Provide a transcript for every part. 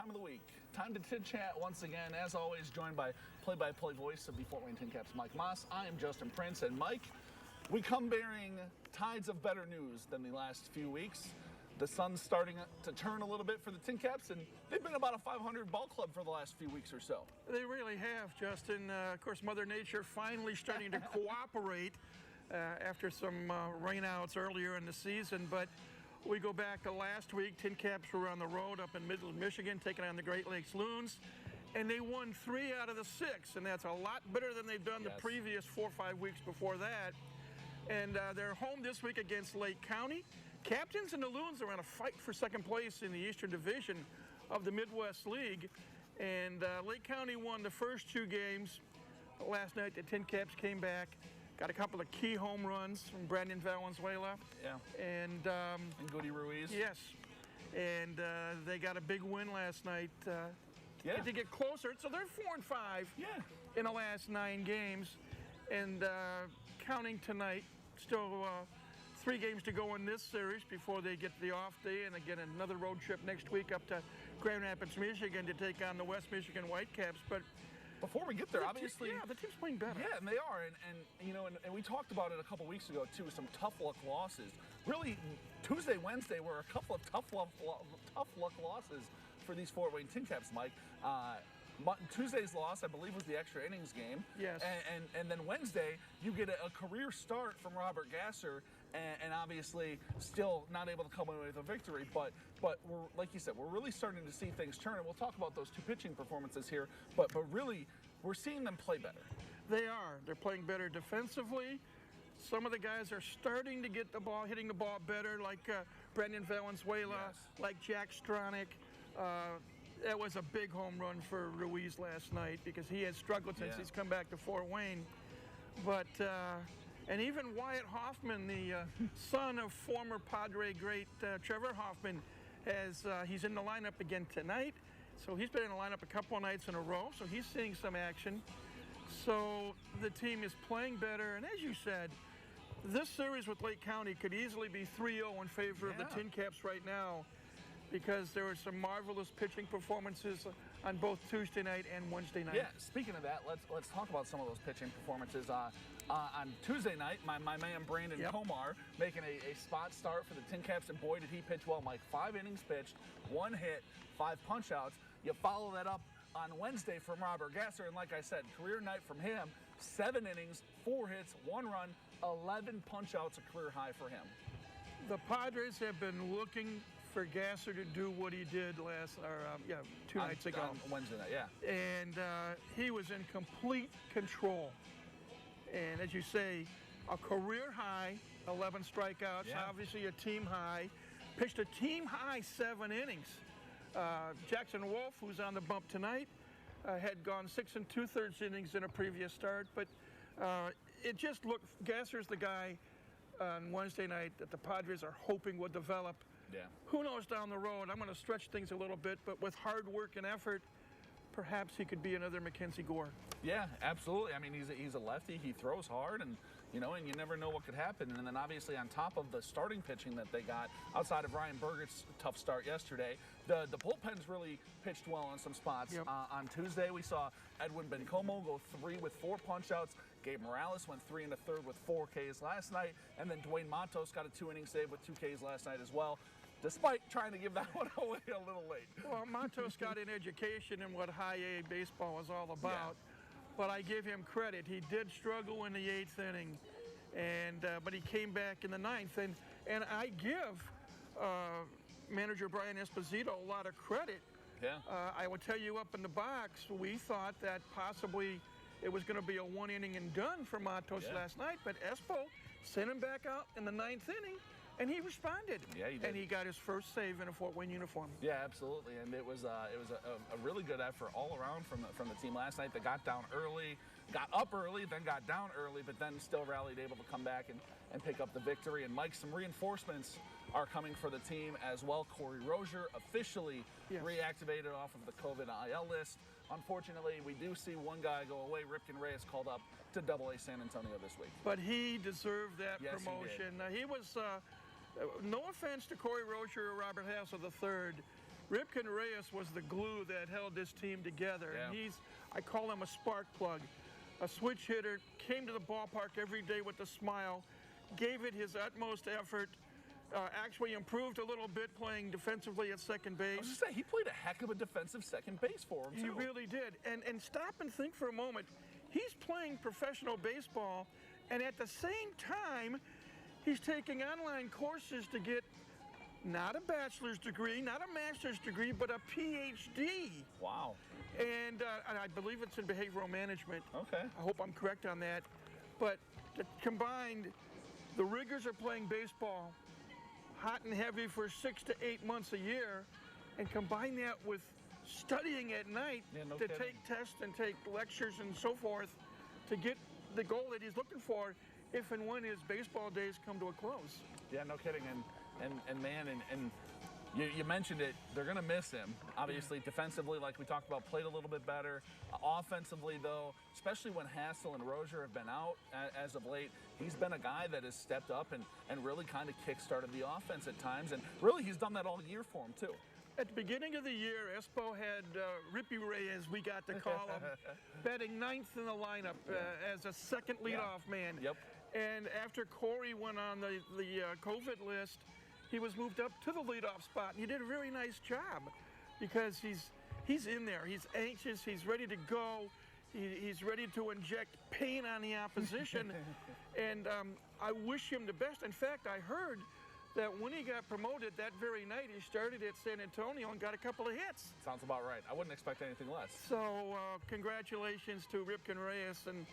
time of the week. Time to TinChat once again. As always, joined by play-by-play voice of the Fort Wayne TinCaps, Mike Maahs. I am Justin Prince, and Mike, we come bearing tides of better news than the last few weeks. The sun's starting to turn a little bit for the TinCaps, and they've been about a 500 ball club for the last few weeks or so. They really have, Justin. Of course, Mother Nature finally starting to cooperate after some rainouts earlier in the season. But we go back to last week. TinCaps were on the road up in Middle Michigan, taking on the Great Lakes Loons, and they won 3 out of the 6, and that's a lot better than they've done the previous 4 or 5 weeks before that. And they're home this week against Lake County. Captains and the Loons are on a fight for second place in the Eastern Division of the Midwest League. And Lake County won the first 2 games. Last night, the TinCaps came back, got a couple of key home runs from Brandon Valenzuela. Yeah. And Goody Ruiz. Yes. And they got a big win last night to get closer. So they're 4-5 in the last 9 games. And counting tonight, still 3 games to go in this series before they get the off day, and again another road trip next week up to Grand Rapids, Michigan to take on the West Michigan Whitecaps. But before we get there, obviously, the team's playing better. Yeah, and they are, and you know, and we talked about it a couple weeks ago too. Some tough luck losses. Really, Tuesday, Wednesday were a couple of tough luck losses for these Fort Wayne TinCaps, Mike. Tuesday's loss, I believe, was the extra innings game. Yes. And then Wednesday, you get a career start from Robert Gasser, and obviously still not able to come away with a victory. But we're, like you said, we're really starting to see things turn, and we'll talk about those 2 pitching performances here. But really, we're seeing them play better. They are. They're playing better defensively. Some of the guys are starting to get the ball, hitting the ball better, like Brandon Valenzuela, like Jack Stronach. That was a big home run for Ruiz last night because he has struggled since he's come back to Fort Wayne. But, and even Wyatt Hoffman, the son of former Padre great Trevor Hoffman, he's in the lineup again tonight. So he's been in the lineup a couple of nights in a row, so he's seeing some action. So the team is playing better, and as you said, this series with Lake County could easily be 3-0 in favor of the TinCaps right now, because there were some marvelous pitching performances on both Tuesday night and Wednesday night. Yeah, speaking of that, let's talk about some of those pitching performances. On Tuesday night, my man Brandon Komar making a spot start for the TinCaps, and boy, did he pitch well, Mike. 5 innings pitched, 1 hit, 5 punch-outs. You follow that up on Wednesday from Robert Gasser, and like I said, career night from him, 7 innings, 4 hits, 1 run, 11 punch-outs, a career high for him. The Padres have been looking for Gasser to do what he did 2 nights ago. On Wednesday night, And he was in complete control. And as you say, a career high, 11 strikeouts, obviously a team high. Pitched a team high 7 innings. Jackson Wolf, who's on the bump tonight, had gone 6 2/3 innings in a previous start. But it just looked, Gasser's the guy on Wednesday night that the Padres are hoping will develop. Yeah. Who knows down the road? I'm going to stretch things a little bit, but with hard work and effort, perhaps he could be another Mackenzie Gore. Yeah, absolutely. I mean, he's a lefty. He throws hard, and you never know what could happen. And then obviously on top of the starting pitching that they got, outside of Ryan Burgett's tough start yesterday, the bullpens really pitched well in some spots. On Tuesday, we saw Edwin Bencomo go 3 with 4 punch-outs. Gabe Morales went 3 1/3 with 4 Ks last night, and then Dwayne Matos got a 2-inning save with 2 Ks last night as well, despite trying to give that one away a little late. Well, Matos got an education in what high A baseball is all about, but I give him credit. He did struggle in the 8th inning, and but he came back in the 9th, and I give manager Brian Esposito a lot of credit. I will tell you, up in the box, we thought that possibly it was going to be a 1 inning and done for Matos last night, but Espo sent him back out in the 9th inning, and he responded. Yeah, he did. And he got his first save in a Fort Wayne uniform. Yeah, absolutely. And it was a really good effort all around from the team last night. They got up early, then got down early, but then still rallied, able to come back and pick up the victory. And Mike, some reinforcements are coming for the team as well. Corey Rozier officially reactivated off of the COVID IL list. Unfortunately, we do see one guy go away. Ripken Reyes called up to AA San Antonio this week. But he deserved that promotion. He did. He was, no offense to Corey Rozier or Robert Hassel III, Ripken Reyes was the glue that held this team together. Yeah. And I call him a spark plug, a switch hitter, came to the ballpark every day with a smile, gave it his utmost effort, actually improved a little bit playing defensively at second base. I was just saying, he played a heck of a defensive second base for him, too. He really did. And stop and think for a moment. He's playing professional baseball, and at the same time, he's taking online courses to get not a bachelor's degree, not a master's degree, but a PhD. Wow. And I believe it's in behavioral management. Okay. I hope I'm correct on that. But combined, the rigors of playing baseball, hot and heavy for 6 to 8 months a year, and combine that with studying at night no to kidding. take tests and take lectures and so forth to get the goal that he's looking for if and when his baseball days come to a close. Yeah, no kidding. And man, you mentioned it, they're going to miss him. Obviously, defensively, like we talked about, played a little bit better. Offensively, though, especially when Hassel and Rozier have been out as of late, he's been a guy that has stepped up and really kind of kick-started the offense at times. And really, he's done that all year for him, too. At the beginning of the year, Espo had Rippy Reyes, we got to call him, batting ninth in the lineup as a second leadoff man. Yep. And after Corey went on the COVID list, he was moved up to the leadoff spot, and he did a very nice job because he's in there. He's anxious. He's ready to go. He's ready to inject pain on the opposition, and I wish him the best. In fact, I heard that when he got promoted that very night, he started at San Antonio and got a couple of hits. Sounds about right. I wouldn't expect anything less. So congratulations to Ripken Reyes. And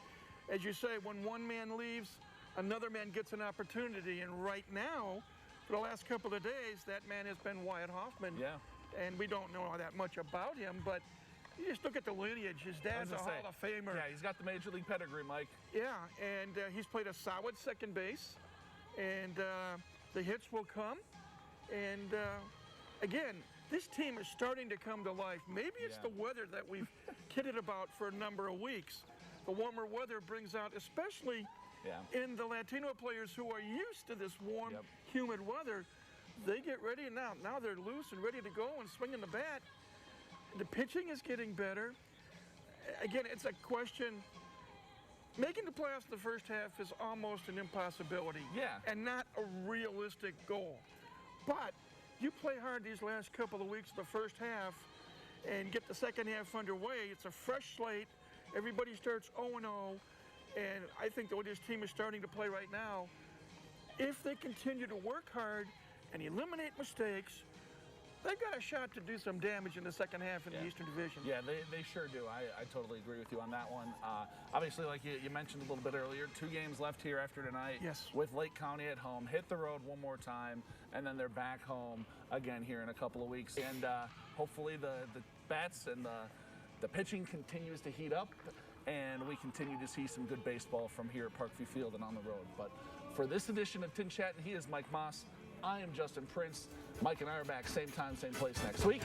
as you say, when one man leaves, another man gets an opportunity. And right now, for the last couple of days, that man has been Wyatt Hoffman. Yeah. And we don't know that much about him, but you just look at the lineage. His dad's a Hall of Famer. Yeah, he's got the Major League pedigree, Mike. Yeah, and he's played a solid second base. And the hits will come. And again, this team is starting to come to life. Maybe it's the weather that we've kidded about for a number of weeks. The warmer weather brings out, especially in the Latino players who are used to this warm, humid weather, they get ready now. Now they're loose and ready to go and swinging the bat. The pitching is getting better. Again, it's a question. Making the playoffs in the first half is almost an impossibility. Yeah. And not a realistic goal. But you play hard these last couple of weeks of the first half and get the second half underway. It's a fresh slate. Everybody starts 0-0. And I think the way this team is starting to play right now, if they continue to work hard and eliminate mistakes, they've got a shot to do some damage in the second half in the Eastern Division. Yeah, they sure do. I totally agree with you on that one. Obviously, like you mentioned a little bit earlier, 2 games left here after tonight. Yes. With Lake County at home. Hit the road one more time, and then they're back home again here in a couple of weeks. And hopefully the bats and the pitching continues to heat up, and we continue to see some good baseball from here at Parkview Field and on the road. But for this edition of TinChattin, he is Mike Maahs. I am Justin Prince. Mike and I are back same time, same place next week.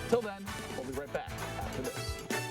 Till then, we'll be right back after this.